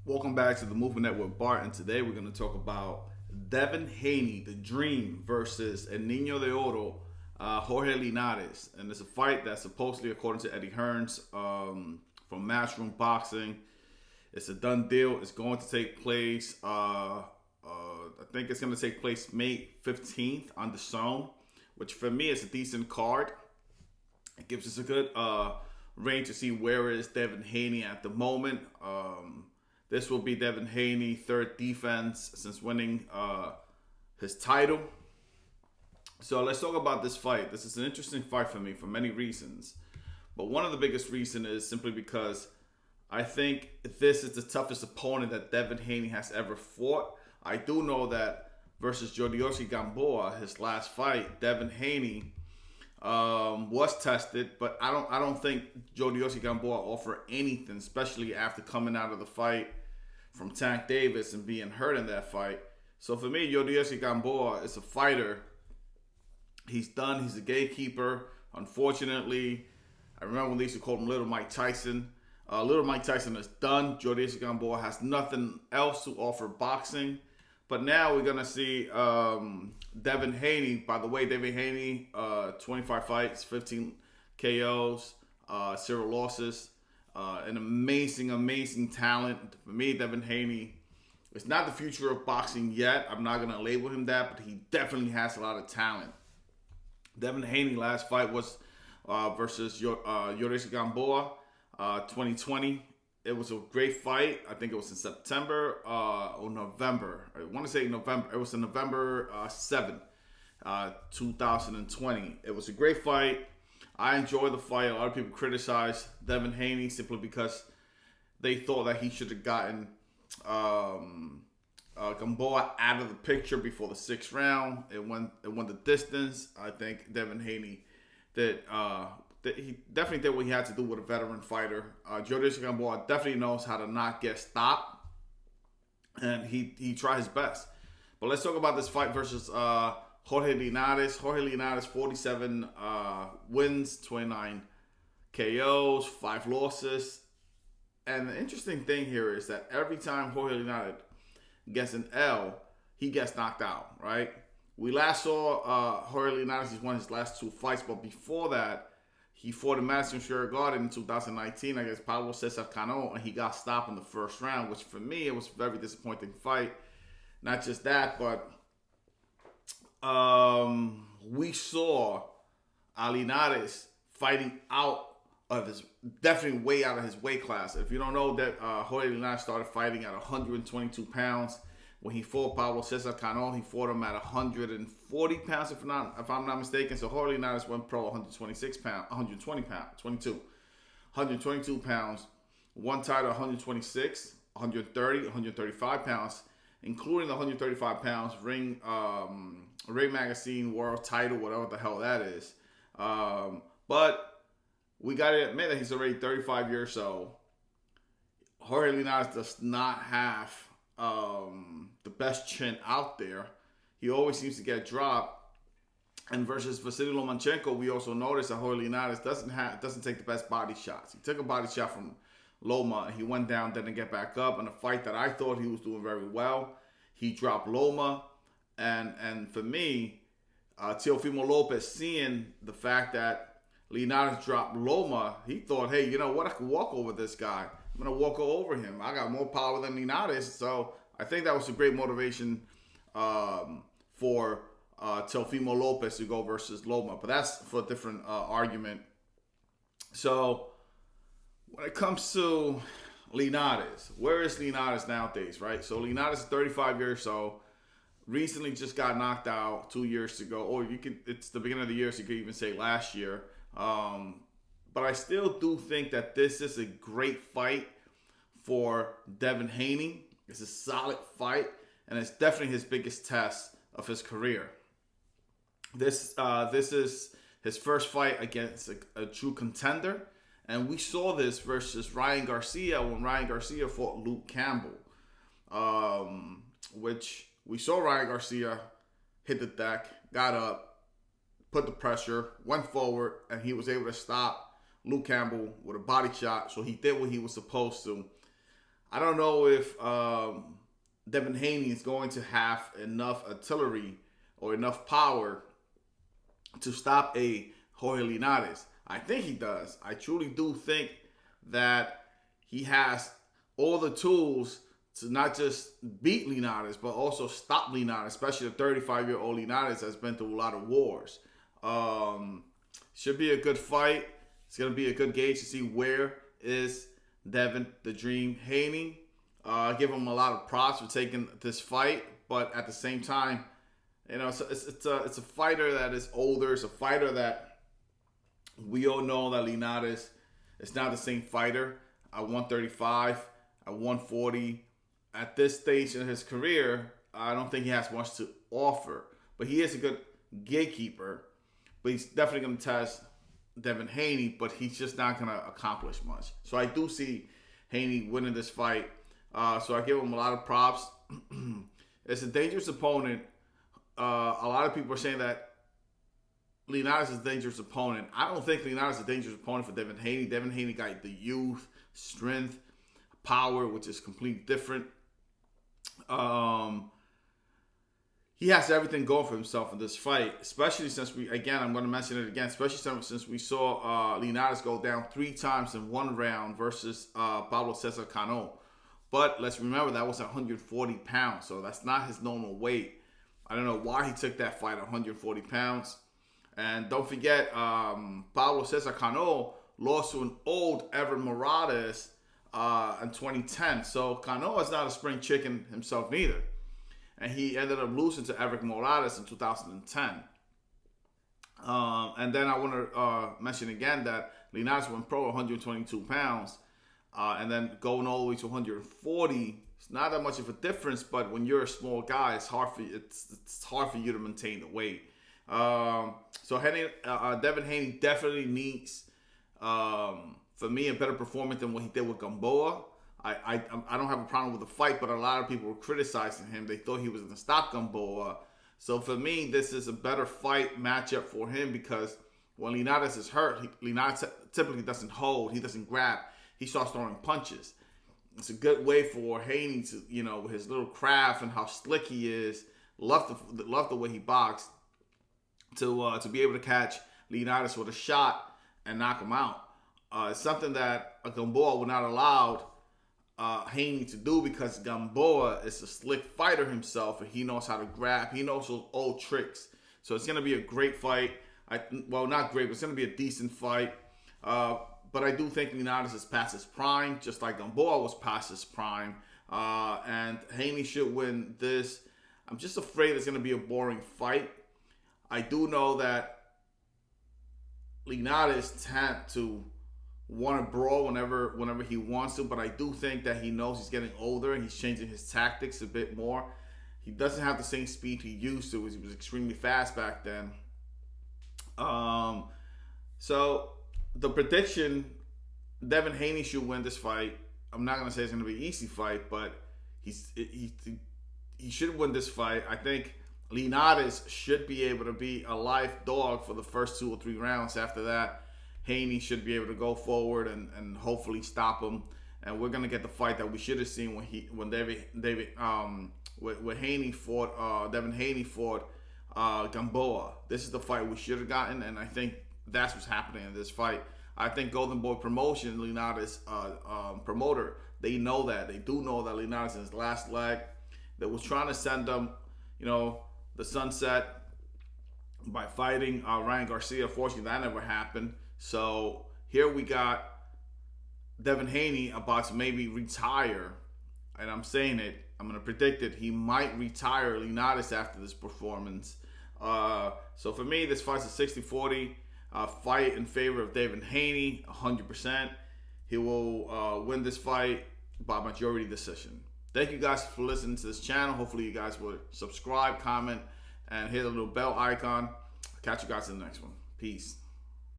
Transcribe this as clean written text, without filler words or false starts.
Welcome back to the Movement Network Bart, and today we're going to talk about Devin Haney, the Dream, versus El Niño de Oro, Jorge Lineres. And it's a fight that supposedly, according to Eddie Hearns from Matchroom Boxing, it's a done deal. It's going to take place, I think it's going to take place May 15th on the Zone, which for me is a decent card. It gives us a good range to see where is Devin Haney at the moment. This will be Devin Haney, third defense since winning his title. So let's talk about this fight. This is an interesting fight for me for many reasons. But one of the biggest reasons is simply because I think this is the toughest opponent that Devin Haney has ever fought. I do know that versus Jorge Gamboa, his last fight, Devin Haney was tested, but I don't think Jorge Gamboa offered anything, especially after coming out of the fight from Tank Davis and being hurt in that fight. So for me, Jorge Gamboa is a fighter. He's done. He's a gatekeeper. Unfortunately, I remember when they used to call him Little Mike Tyson. Little Mike Tyson is done. Jorge Gamboa has nothing else to offer boxing. But now we're going to see Devin Haney. By the way, Devin Haney, 25 fights, 15 KOs, 0 losses. An amazing talent. For me, Devin Haney is not the future of boxing yet. I'm not going to label him that, but he definitely has a lot of talent. Devin Haney last fight was versus Jorge Gamboa, 2020. It was a great fight. I think it was in September or November. I want to say November. It was in November 7th, 2020. It was a great fight. I enjoyed the fight. A lot of people criticized Devin Haney simply because they thought that he should have gotten Gamboa out of the picture before the 6th round. It won the distance. I think Devin Haney did. He definitely did what he had to do with a veteran fighter. Jorge Gamboa definitely knows how to not get stopped, and he tried his best. But let's talk about this fight versus Jorge Lineres. Jorge Lineres, 47 wins, 29 KOs, 5 losses. And the interesting thing here is that every time Jorge Lineres gets an L, he gets knocked out, right? We last saw Jorge Lineres, he's won his last 2 fights, but before that, he fought in Madison Square Garden in 2019 against Pablo Cesar Cano, and he got stopped in the 1st round, which for me, it was a very disappointing fight. Not just that, but we saw Lineres fighting out of his, definitely way out of his weight class. If you don't know that Jorge Lineres started fighting at 122 pounds. When he fought Pablo Cesar Cano, he fought him at 140 pounds, if I'm not mistaken. So Jorge Lineres went pro 122 pounds. One title 126, 130, 135 pounds, including the 135 pounds Ring Magazine World title, whatever the hell that is. But we got to admit that he's already 35 years old. Jorge Lineres does not have the best chin out there. He always seems to get dropped. And versus Vasily Lomachenko, we also noticed that Jorge Lineres doesn't take the best body shots. He took a body shot from Loma, and he went down, didn't get back up. In a fight that I thought he was doing very well, he dropped Loma. And for me, Teofimo Lopez, seeing the fact that Lineres dropped Loma, he thought, hey, you know what? I can walk over this guy. I'm going to walk over him. I got more power than Lineres. So I think that was a great motivation for Teofimo Lopez to go versus Loma. But that's for a different argument. So when it comes to Lineres, where is Lineres nowadays, right? So Lineres is 35 years old. Recently just got knocked out 2 years ago. Or it's the beginning of the year, so you could even say last year. But I still do think that this is a great fight for Devin Haney. It's a solid fight, and it's definitely his biggest test of his career. This is his first fight against a true contender, and we saw this versus Ryan Garcia when Ryan Garcia fought Luke Campbell, which we saw Ryan Garcia hit the deck, got up, put the pressure, went forward, and he was able to stop Luke Campbell with a body shot. So he did what he was supposed to. I don't know if Devin Haney is going to have enough artillery or enough power to stop a Jorge Lineres. I think he does. I truly do think that he has all the tools to not just beat Linares, but also stop Linares, especially the 35-year-old Linares that's been through a lot of wars. Should be a good fight. It's going to be a good gauge to see where is Devin the Dream Haney. I give him a lot of props for taking this fight, but at the same time, it's a fighter that is older. It's a fighter that we all know that Linares is not the same fighter at 135, at 140. At this stage in his career, I don't think he has much to offer. But he is a good gatekeeper. But he's definitely going to test Devin Haney, but he's just not going to accomplish much. So I do see Haney winning this fight. So I give him a lot of props. It's a dangerous opponent. A lot of people are saying that Linares is a dangerous opponent. I don't think Linares is a dangerous opponent for Devin Haney. Devin Haney got the youth, strength, power, which is completely different. He has everything going for himself in this fight, especially since I'm going to mention it again, especially since we saw Linares go down 3 times in 1 round versus Pablo Cesar Cano. But let's remember that was 140 pounds, so that's not his normal weight. I don't know why he took that fight at 140 pounds. And don't forget, Pablo Cesar Cano lost to an old Ever Morales in 2010. So Cano is not a spring chicken himself neither. And he ended up losing to Ever Morales in 2010. And then I want to mention again that Linares went pro 122 pounds. And then going all the way to 140, it's not that much of a difference. But when you're a small guy, it's hard for you to maintain the weight. So Devin Haney definitely needs, for me, a better performance than what he did with Gamboa. I don't have a problem with the fight, but a lot of people were criticizing him. They thought he was going to stop Gamboa. So for me, this is a better fight matchup for him because when Linares is hurt, Linares typically doesn't hold. He doesn't grab. He starts throwing punches. It's a good way for Haney to, with his little craft and how slick he is, love the way he boxed, to be able to catch Linares with a shot and knock him out. It's something that a Gamboa would not allow Haney to do because Gamboa is a slick fighter himself and he knows how to grab. He knows those old tricks. So it's going to be a great fight. Not great, but it's going to be a decent fight. But I do think Linares is past his prime, just like Gamboa was past his prime. And Haney should win this. I'm just afraid it's going to be a boring fight. I do know that Linares tend to want to brawl whenever he wants to, but I do think that he knows he's getting older and he's changing his tactics a bit more. He doesn't have the same speed he used to. He was extremely fast back then. So the prediction, Devin Haney should win this fight. I'm not going to say it's going to be an easy fight, but he should win this fight. I think Linares should be able to be a live dog for the first 2 or 3 rounds. After that, Haney should be able to go forward and hopefully stop him. And we're gonna get the fight that we should have seen when Haney fought Devin Haney fought Gamboa. This is the fight we should have gotten, and I think that's what's happening in this fight. I think Golden Boy Promotion, Linares promoter, they know that. They do know that Linares is his last leg. They was trying to send him, the sunset by fighting Ryan Garcia. Fortunately, that never happened. So here we got Devin Haney about to maybe retire. And I'm saying it. I'm going to predict it. He might retire Linares after this performance. So for me, this fight's a 60-40 fight in favor of Devin Haney, 100%. He will win this fight by majority decision. Thank you guys for listening to this channel. Hopefully you guys will subscribe, comment, and hit the little bell icon. I'll catch you guys in the next one. Peace.